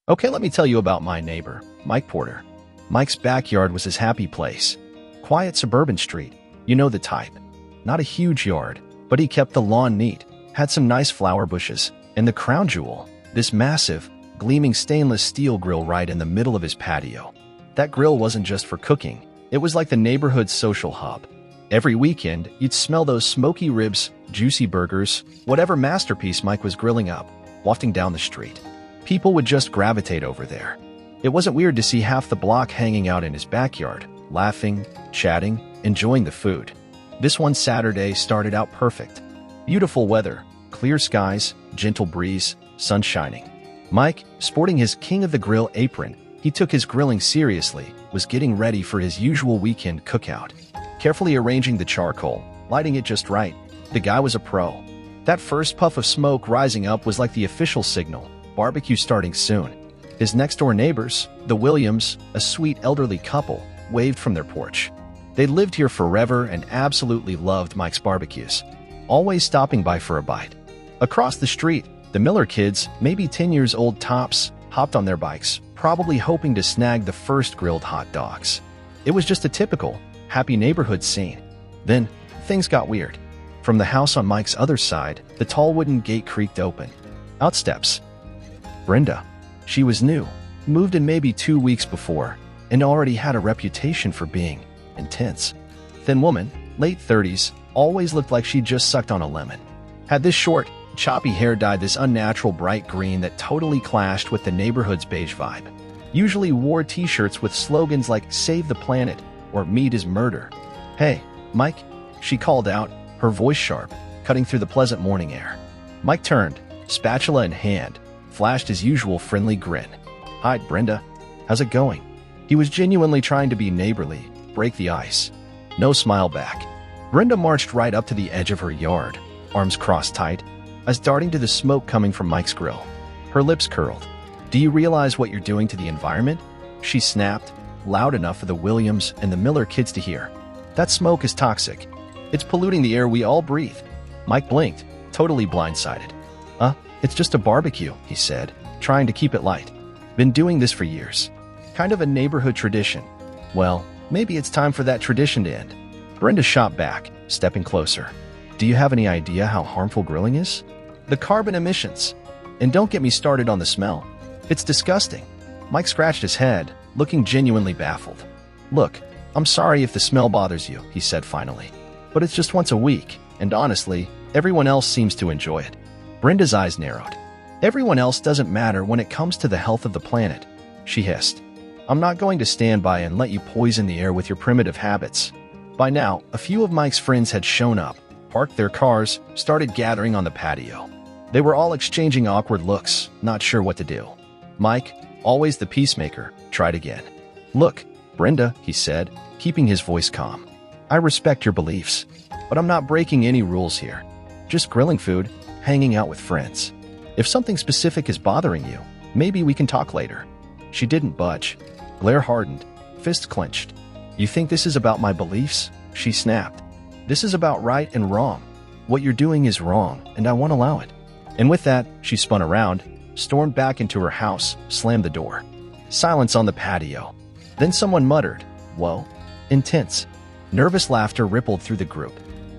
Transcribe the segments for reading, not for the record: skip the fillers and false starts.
Okay, let me tell you about my neighbor, Mike Porter. Mike's backyard was his happy place. Quiet suburban street, you know the type. Not a huge yard, but he kept the lawn neat, had some nice flower bushes, and the crown jewel, this massive, gleaming stainless steel grill right in the middle of his patio. That grill wasn't just for cooking, it was like the neighborhood's social hub. Every weekend, you'd smell those smoky ribs, juicy burgers, whatever masterpiece Mike was grilling up, wafting down the street. People would just gravitate over there. It wasn't weird to see half the block hanging out in his backyard, laughing, chatting, enjoying the food. This one Saturday started out perfect. Beautiful weather, clear skies, gentle breeze, sun shining. Mike, sporting his King of the Grill apron, he took his grilling seriously, was getting ready for his usual weekend cookout. Carefully arranging the charcoal, lighting it just right. The guy was a pro. That first puff of smoke rising up was like the official signal, barbecue starting soon. His next-door neighbors, the Williams, a sweet elderly couple, waved from their porch. They'd lived here forever and absolutely loved Mike's barbecues, always stopping by for a bite. Across the street, the Miller kids, maybe 10 years old tops, hopped on their bikes, probably hoping to snag the first grilled hot dogs. It was just a typical, happy neighborhood scene. Then, things got weird. From the house on Mike's other side, the tall wooden gate creaked open. Out steps Brenda. She was new, moved in maybe 2 weeks before, and already had a reputation for being intense. Thin woman, late 30s, always looked like she'd just sucked on a lemon. Had this short, choppy hair dyed this unnatural bright green that totally clashed with the neighborhood's beige vibe. Usually wore t-shirts with slogans like "Save the Planet" or "Meat is Murder." "Hey, Mike," she called out, her voice sharp, cutting through the pleasant morning air. Mike turned, spatula in hand, flashed his usual friendly grin. "Hi, Brenda. How's it going?" He was genuinely trying to be neighborly, break the ice. No smile back. Brenda marched right up to the edge of her yard, arms crossed tight, eyes darting to the smoke coming from Mike's grill. Her lips curled. "Do you realize what you're doing to the environment?" she snapped, loud enough for the Williams and the Miller kids to hear. "That smoke is toxic. It's polluting the air we all breathe." Mike blinked, totally blindsided. It's just a barbecue," he said, trying to keep it light. "Been doing this for years. Kind of a neighborhood tradition." "Well, maybe it's time for that tradition to end." Brenda shot back, stepping closer. "Do you have any idea how harmful grilling is? The carbon emissions. And don't get me started on the smell. It's disgusting." Mike scratched his head, looking genuinely baffled. "Look, I'm sorry if the smell bothers you," he said finally. "But it's just once a week, and honestly, everyone else seems to enjoy it." Brenda's eyes narrowed. "Everyone else doesn't matter when it comes to the health of the planet," she hissed. "I'm not going to stand by and let you poison the air with your primitive habits." By now, a few of Mike's friends had shown up, parked their cars, started gathering on the patio. They were all exchanging awkward looks, not sure what to do. Mike, always the peacemaker, tried again. "Look, Brenda," he said, keeping his voice calm. "I respect your beliefs, but I'm not breaking any rules here. Just grilling food, hanging out with friends. If something specific is bothering you, maybe we can talk later." She didn't budge. Glare hardened, fist clenched. "You think this is about my beliefs?" she snapped. "This is about right and wrong. What you're doing is wrong, and I won't allow it." And with that, she spun around, stormed back into her house, slammed the door. Silence on the patio. Then someone muttered, "Whoa." Intense. Nervous laughter rippled through the group.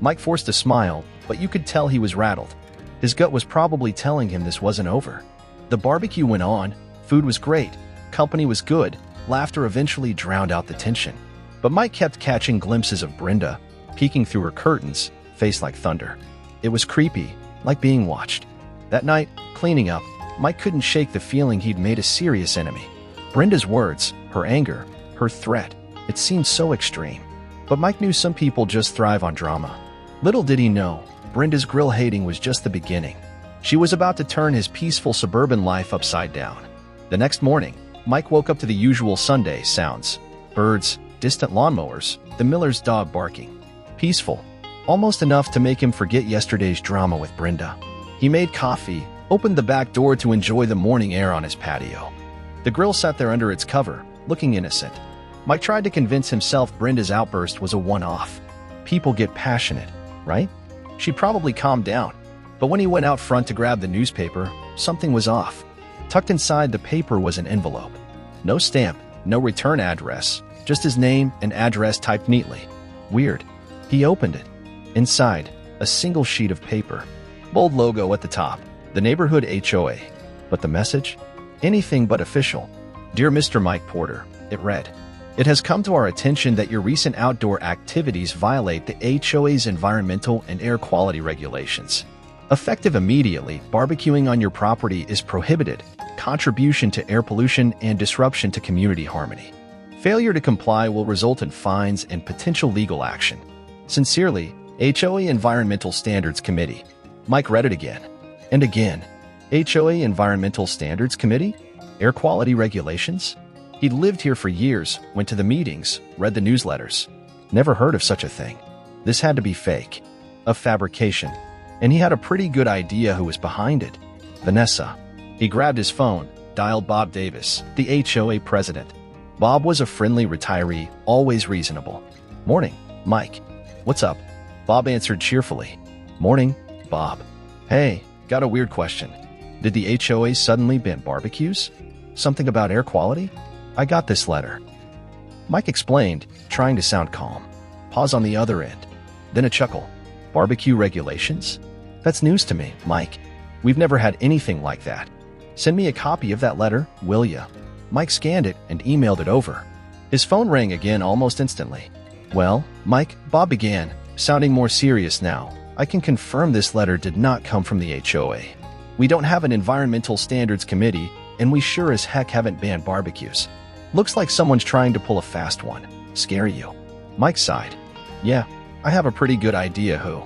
Mike forced a smile, but you could tell he was rattled. His gut was probably telling him this wasn't over. The barbecue went on, food was great, company was good, laughter eventually drowned out the tension. But Mike kept catching glimpses of Brenda, peeking through her curtains, face like thunder. It was creepy, like being watched. That night, cleaning up, Mike couldn't shake the feeling he'd made a serious enemy. Brenda's words, her anger, her threat, it seemed so extreme. But Mike knew some people just thrive on drama. Little did he know, Brenda's grill hating was just the beginning. She was about to turn his peaceful suburban life upside down. The next morning, Mike woke up to the usual Sunday sounds. Birds, distant lawnmowers, the Miller's dog barking. Peaceful. Almost enough to make him forget yesterday's drama with Brenda. He made coffee, opened the back door to enjoy the morning air on his patio. The grill sat there under its cover, looking innocent. Mike tried to convince himself Brenda's outburst was a one-off. People get passionate, right? She probably calmed down. But when he went out front to grab the newspaper, something was off. Tucked inside the paper was an envelope. No stamp, no return address, just his name and address typed neatly. Weird. He opened it. Inside, a single sheet of paper. Bold logo at the top, the neighborhood HOA. But the message? Anything but official. Dear Mr. Mike Porter, it read. It has come to our attention that your recent outdoor activities violate the HOA's environmental and air quality regulations. Effective immediately, barbecuing on your property is prohibited, contribution to air pollution and disruption to community harmony. Failure to comply will result in fines and potential legal action. Sincerely, HOA Environmental Standards Committee. Mike read it again. And again. HOA Environmental Standards Committee? Air quality regulations? He'd lived here for years, went to the meetings, read the newsletters. Never heard of such a thing. This had to be fake. A fabrication. And he had a pretty good idea who was behind it. Vanessa. He grabbed his phone, dialed Bob Davis, the HOA president. Bob was a friendly retiree, always reasonable. Morning, Mike. What's up? Bob answered cheerfully. Morning, Bob. Hey, got a weird question. Did the HOA suddenly ban barbecues? Something about air quality? I got this letter. Mike explained, trying to sound calm. Pause on the other end. Then a chuckle. Barbecue regulations? That's news to me, Mike. We've never had anything like that. Send me a copy of that letter, will ya? Mike scanned it and emailed it over. His phone rang again almost instantly. Well, Mike, Bob began, sounding more serious now. I can confirm this letter did not come from the HOA. We don't have an environmental standards committee, and we sure as heck haven't banned barbecues. Looks like someone's trying to pull a fast one. Scare you. Mike sighed. Yeah, I have a pretty good idea who.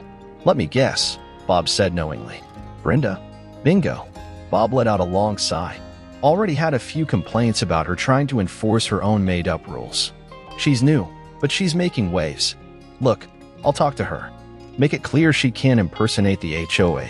Let me guess, Bob said knowingly. Brenda. Bingo. Bob let out a long sigh. Already had a few complaints about her trying to enforce her own made-up rules. She's new, but she's making waves. Look, I'll talk to her. Make it clear she can't impersonate the HOA.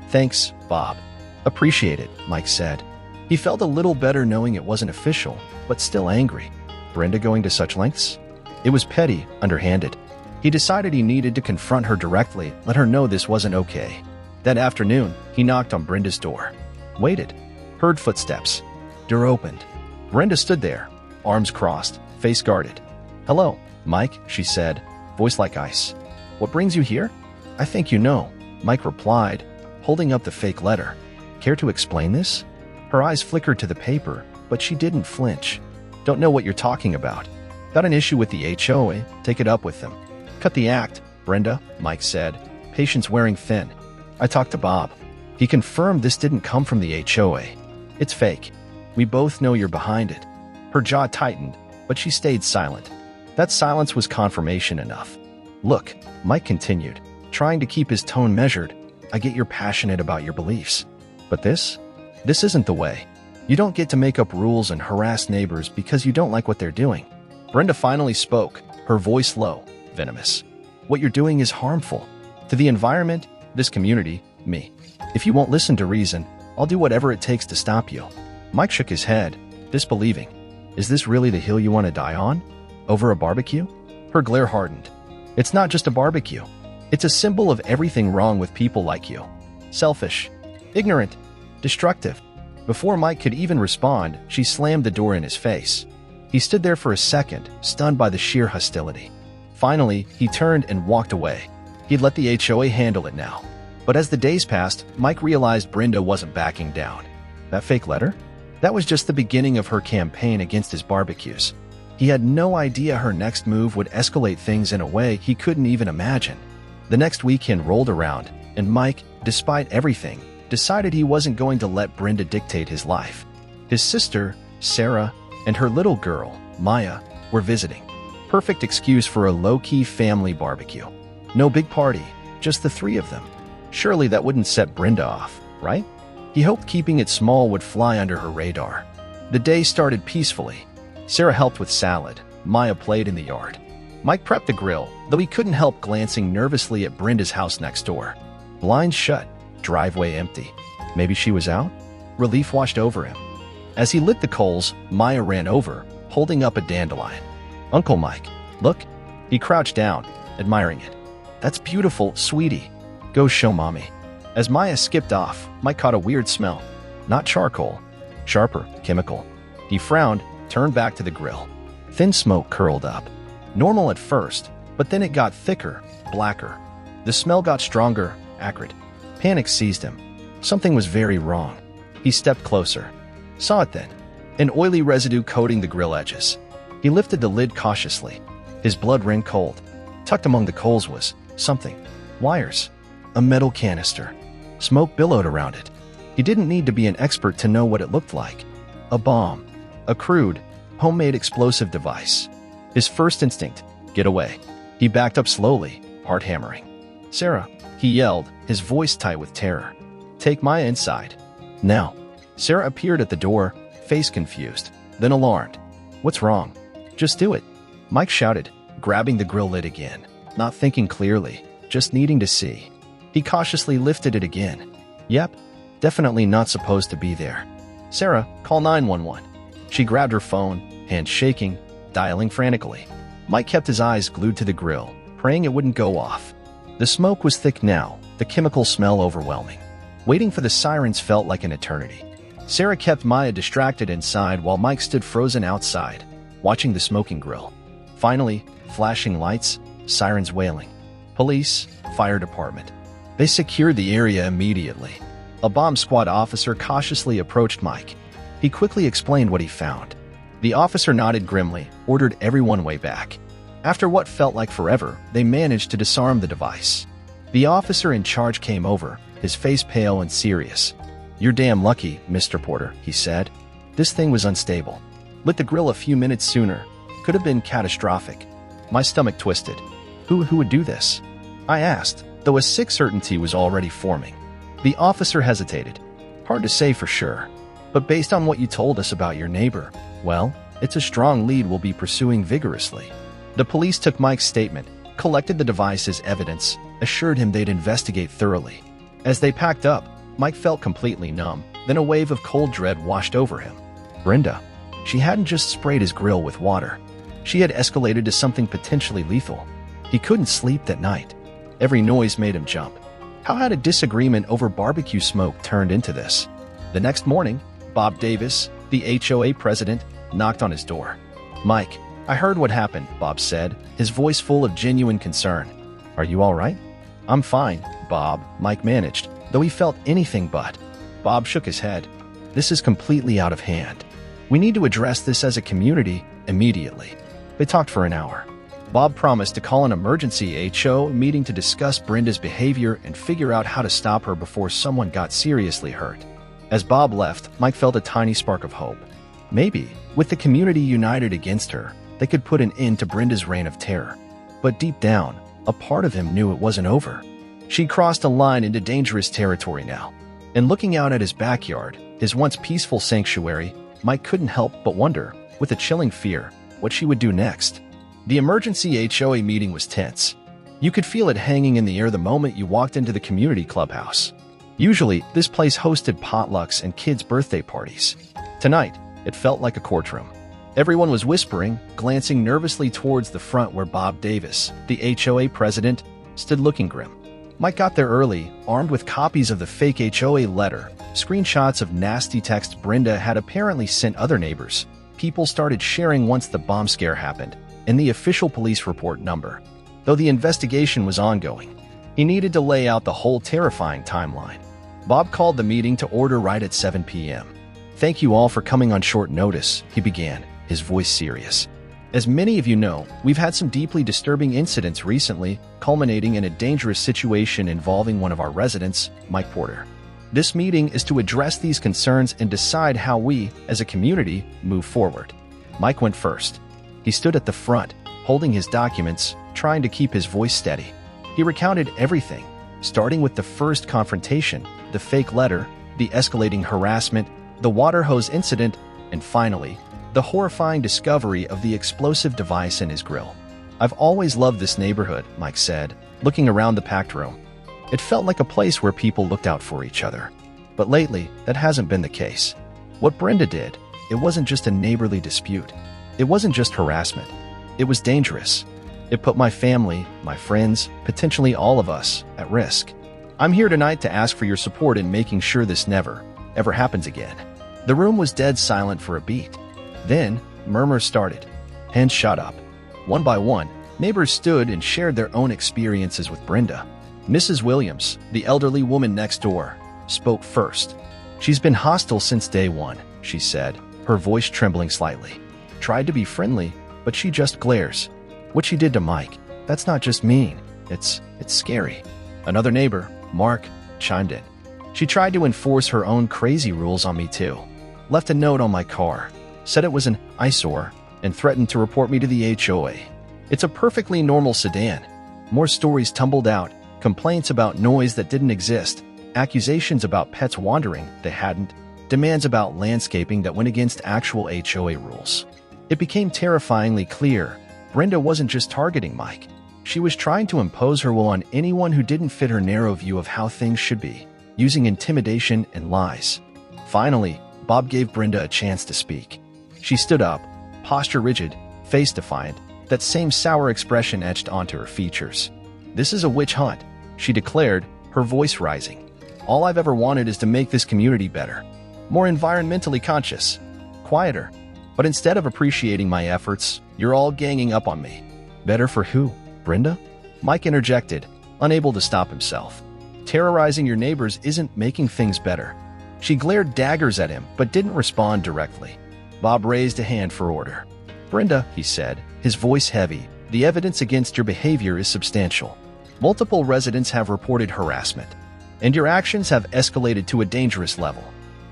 Thanks, Bob. Appreciate it, Mike said. He felt a little better knowing it wasn't official, but still angry. Brenda going to such lengths? It was petty, underhanded. He decided he needed to confront her directly, let her know this wasn't okay. That afternoon, he knocked on Brenda's door. Waited. Heard footsteps. Door opened. Brenda stood there, arms crossed, face guarded. Hello, Mike, she said, voice like ice. What brings you here? I think you know, Mike replied, holding up the fake letter. Care to explain this? Her eyes flickered to the paper, but she didn't flinch. Don't know what you're talking about. Got an issue with the HOA, take it up with them. Cut the act, Brenda, Mike said, patience wearing thin. I talked to Bob. He confirmed this didn't come from the HOA. It's fake. We both know you're behind it. Her jaw tightened, but she stayed silent. That silence was confirmation enough. Look, Mike continued, trying to keep his tone measured. I get you're passionate about your beliefs. But this isn't the way. You don't get to make up rules and harass neighbors because you don't like what they're doing. Brenda finally spoke, her voice low, venomous. What you're doing is harmful. To the environment, this community, me. If you won't listen to reason, I'll do whatever it takes to stop you. Mike shook his head, disbelieving. Is this really the hill you want to die on? Over a barbecue? Her glare hardened. It's not just a barbecue. It's a symbol of everything wrong with people like you. Selfish, ignorant, destructive. Before Mike could even respond, she slammed the door in his face. He stood there for a second, stunned by the sheer hostility. Finally, he turned and walked away. He'd let the HOA handle it now. But as the days passed, Mike realized Brenda wasn't backing down. That fake letter? That was just the beginning of her campaign against his barbecues. He had no idea her next move would escalate things in a way he couldn't even imagine. The next weekend rolled around, and Mike, despite everything, decided he wasn't going to let Brenda dictate his life. His sister, Sarah, and her little girl, Maya, were visiting. Perfect excuse for a low-key family barbecue. No big party, just the three of them. Surely that wouldn't set Brenda off, right? He hoped keeping it small would fly under her radar. The day started peacefully. Sarah helped with salad. Maya played in the yard. Mike prepped the grill, though he couldn't help glancing nervously at Brenda's house next door. Blinds shut, driveway empty. Maybe she was out? Relief washed over him. As he lit the coals, Maya ran over, holding up a dandelion. Uncle Mike, look. He crouched down, admiring it. That's beautiful, sweetie. Go show mommy. As Maya skipped off, Mike caught a weird smell. Not charcoal. Sharper, chemical. He frowned, turned back to the grill. Thin smoke curled up. Normal at first, but then it got thicker, blacker. The smell got stronger, acrid. Panic seized him. Something was very wrong. He stepped closer. Saw it then. An oily residue coating the grill edges. He lifted the lid cautiously. His blood ran cold. Tucked among the coals was something. Wires. A metal canister. Smoke billowed around it. He didn't need to be an expert to know what it looked like. A bomb. A crude, homemade explosive device. His first instinct, get away. He backed up slowly, heart hammering. "Sarah," he yelled, his voice tight with terror. "Take Maya inside. Now." Sarah appeared at the door, face confused, then alarmed. "What's wrong?" "Just do it," Mike shouted, grabbing the grill lid again, not thinking clearly, just needing to see. He cautiously lifted it again. Yep, definitely not supposed to be there. "Sarah, call 911. She grabbed her phone, hands shaking, dialing frantically. Mike kept his eyes glued to the grill, praying it wouldn't go off. The smoke was thick now, the chemical smell overwhelming. Waiting for the sirens felt like an eternity. Sarah kept Maya distracted inside while Mike stood frozen outside, watching the smoking grill. Finally, flashing lights, sirens wailing. Police, fire department. They secured the area immediately. A bomb squad officer cautiously approached Mike. He quickly explained what he found. The officer nodded grimly, ordered everyone way back. After what felt like forever, they managed to disarm the device. The officer in charge came over, his face pale and serious. "You're damn lucky, Mr. Porter," he said. "This thing was unstable. Lit the grill a few minutes sooner. Could have been catastrophic." My stomach twisted. Who would do this? I asked, though a sick certainty was already forming. The officer hesitated. "Hard to say for sure. But based on what you told us about your neighbor, well, it's a strong lead we'll be pursuing vigorously." The police took Mike's statement, collected the device as evidence, assured him they'd investigate thoroughly. As they packed up, Mike felt completely numb, then a wave of cold dread washed over him. Brenda. She hadn't just sprayed his grill with water. She had escalated to something potentially lethal. He couldn't sleep that night. Every noise made him jump. How had a disagreement over barbecue smoke turned into this? The next morning, Bob Davis, the HOA president, knocked on his door. "Mike, I heard what happened," Bob said, his voice full of genuine concern. "Are you all right?" "I'm fine, Bob," Mike managed, though he felt anything but. Bob shook his head. "This is completely out of hand. We need to address this as a community immediately." They talked for an hour. Bob promised to call an emergency HO meeting to discuss Brenda's behavior and figure out how to stop her before someone got seriously hurt. As Bob left, Mike felt a tiny spark of hope. Maybe, with the community united against her, they could put an end to Brenda's reign of terror. But deep down, a part of him knew it wasn't over. She'd crossed a line into dangerous territory now. And looking out at his backyard, his once peaceful sanctuary, Mike couldn't help but wonder, with a chilling fear, what she would do next. The emergency HOA meeting was tense. You could feel it hanging in the air the moment you walked into the community clubhouse. Usually, this place hosted potlucks and kids' birthday parties. Tonight, it felt like a courtroom. Everyone was whispering, glancing nervously towards the front where Bob Davis, the HOA president, stood looking grim. Mike got there early, armed with copies of the fake HOA letter, screenshots of nasty text Brenda had apparently sent other neighbors. People started sharing once the bomb scare happened, and the official police report number. Though the investigation was ongoing, he needed to lay out the whole terrifying timeline. Bob called the meeting to order right at 7 p.m. "Thank you all for coming on short notice," he began, his voice serious. "As many of you know, we've had some deeply disturbing incidents recently, culminating in a dangerous situation involving one of our residents, Mike Porter. This meeting is to address these concerns and decide how we, as a community, move forward." Mike went first. He stood at the front, holding his documents, trying to keep his voice steady. He recounted everything, starting with the first confrontation, the fake letter, the escalating harassment, the water hose incident, and finally, the horrifying discovery of the explosive device in his grill. "I've always loved this neighborhood," Mike said, looking around the packed room. "It felt like a place where people looked out for each other. But lately, that hasn't been the case. What Brenda did, it wasn't just a neighborly dispute. It wasn't just harassment. It was dangerous. It put my family, my friends, potentially all of us, at risk. I'm here tonight to ask for your support in making sure this never, ever happens again." The room was dead silent for a beat. Then, murmurs started. Hands shot up. One by one, neighbors stood and shared their own experiences with Brenda. Mrs. Williams, the elderly woman next door, spoke first. "She's been hostile since day one," she said, her voice trembling slightly. "Tried to be friendly, but she just glares. What she did to Mike, that's not just mean. It's scary." Another neighbor, Mark, chimed in. "She tried to enforce her own crazy rules on me too. Left a note on my car, said it was an eyesore, and threatened to report me to the HOA. It's a perfectly normal sedan." More stories tumbled out, complaints about noise that didn't exist, accusations about pets wandering that hadn't, demands about landscaping that went against actual HOA rules. It became terrifyingly clear Brenda wasn't just targeting Mike. She was trying to impose her will on anyone who didn't fit her narrow view of how things should be, using intimidation and lies. Finally, Bob gave Brenda a chance to speak. She stood up, posture rigid, face defiant, that same sour expression etched onto her features. "This is a witch hunt," she declared, her voice rising. "All I've ever wanted is to make this community better, more environmentally conscious, quieter. But instead of appreciating my efforts, you're all ganging up on me." "Better for who, Brenda?" Mike interjected, unable to stop himself. "Terrorizing your neighbors isn't making things better." She glared daggers at him, but didn't respond directly. Bob raised a hand for order. "Brenda," he said, his voice heavy, "the evidence against your behavior is substantial. Multiple residents have reported harassment, and your actions have escalated to a dangerous level.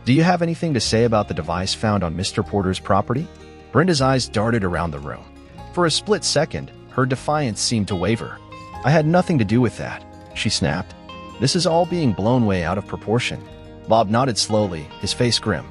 Do you have anything to say about the device found on Mr. Porter's property?" Brenda's eyes darted around the room. For a split second, her defiance seemed to waver. "I had nothing to do with that," she snapped. "This is all being blown way out of proportion." Bob nodded slowly, his face grim.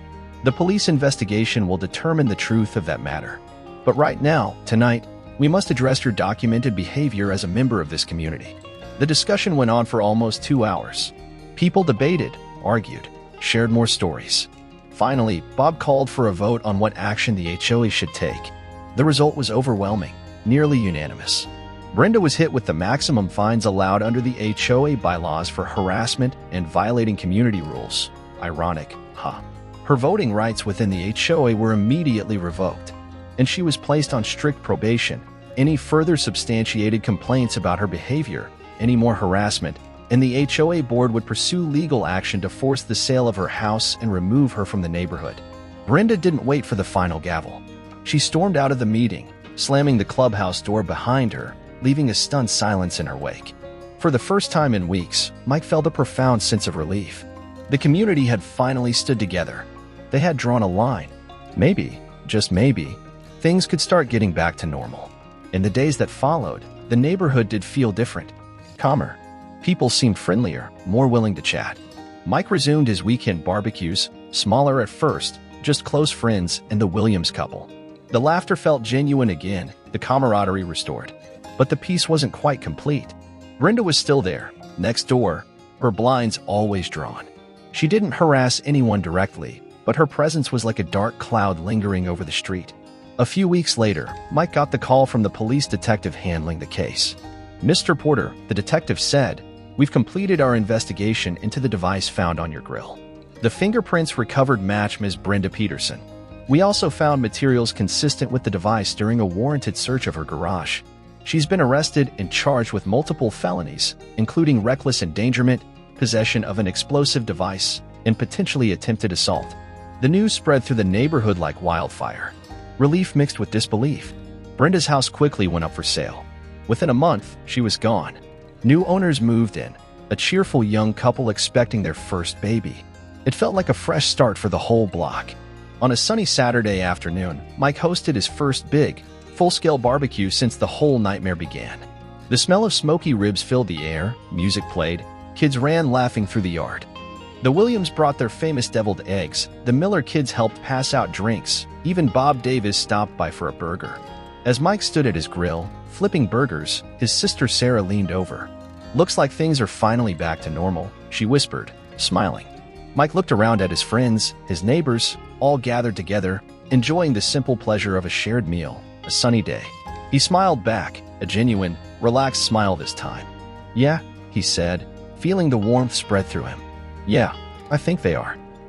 "The police investigation will determine the truth of that matter. But right now, tonight, we must address your documented behavior as a member of this community." The discussion went on for almost 2 hours. People debated, argued, shared more stories. Finally, Bob called for a vote on what action the HOA should take. The result was overwhelming, nearly unanimous. Brenda was hit with the maximum fines allowed under the HOA bylaws for harassment and violating community rules. Ironic, huh? Her voting rights within the HOA were immediately revoked, and she was placed on strict probation. Any further substantiated complaints about her behavior, any more harassment, and the HOA board would pursue legal action to force the sale of her house and remove her from the neighborhood. Brenda didn't wait for the final gavel. She stormed out of the meeting, slamming the clubhouse door behind her, leaving a stunned silence in her wake. For the first time in weeks, Mike felt a profound sense of relief. The community had finally stood together. They had drawn a line. Maybe, just maybe, things could start getting back to normal. In the days that followed, the neighborhood did feel different, calmer. People seemed friendlier, more willing to chat. Mike resumed his weekend barbecues, smaller at first, just close friends and the Williams couple. The laughter felt genuine again, the camaraderie restored. But the peace wasn't quite complete. Brenda was still there, next door, her blinds always drawn. She didn't harass anyone directly, but her presence was like a dark cloud lingering over the street. A few weeks later, Mike got the call from the police detective handling the case. "Mr. Porter," the detective said, "we've completed our investigation into the device found on your grill. The fingerprints recovered match Ms. Brenda Peterson. We also found materials consistent with the device during a warranted search of her garage. She's been arrested and charged with multiple felonies, including reckless endangerment, possession of an explosive device, and potentially attempted assault." The news spread through the neighborhood like wildfire. Relief mixed with disbelief. Brenda's house quickly went up for sale. Within a month, she was gone. New owners moved in, a cheerful young couple expecting their first baby. It felt like a fresh start for the whole block. On a sunny Saturday afternoon, Mike hosted his first big, full-scale barbecue since the whole nightmare began. The smell of smoky ribs filled the air, music played, kids ran laughing through the yard. The Williams brought their famous deviled eggs, the Miller kids helped pass out drinks, even Bob Davis stopped by for a burger. As Mike stood at his grill, flipping burgers, his sister Sarah leaned over. "Looks like things are finally back to normal," she whispered, smiling. Mike looked around at his friends, his neighbors, all gathered together, enjoying the simple pleasure of a shared meal, a sunny day. He smiled back, a genuine, relaxed smile this time. "Yeah," he said, feeling the warmth spread through him. "Yeah, I think they are."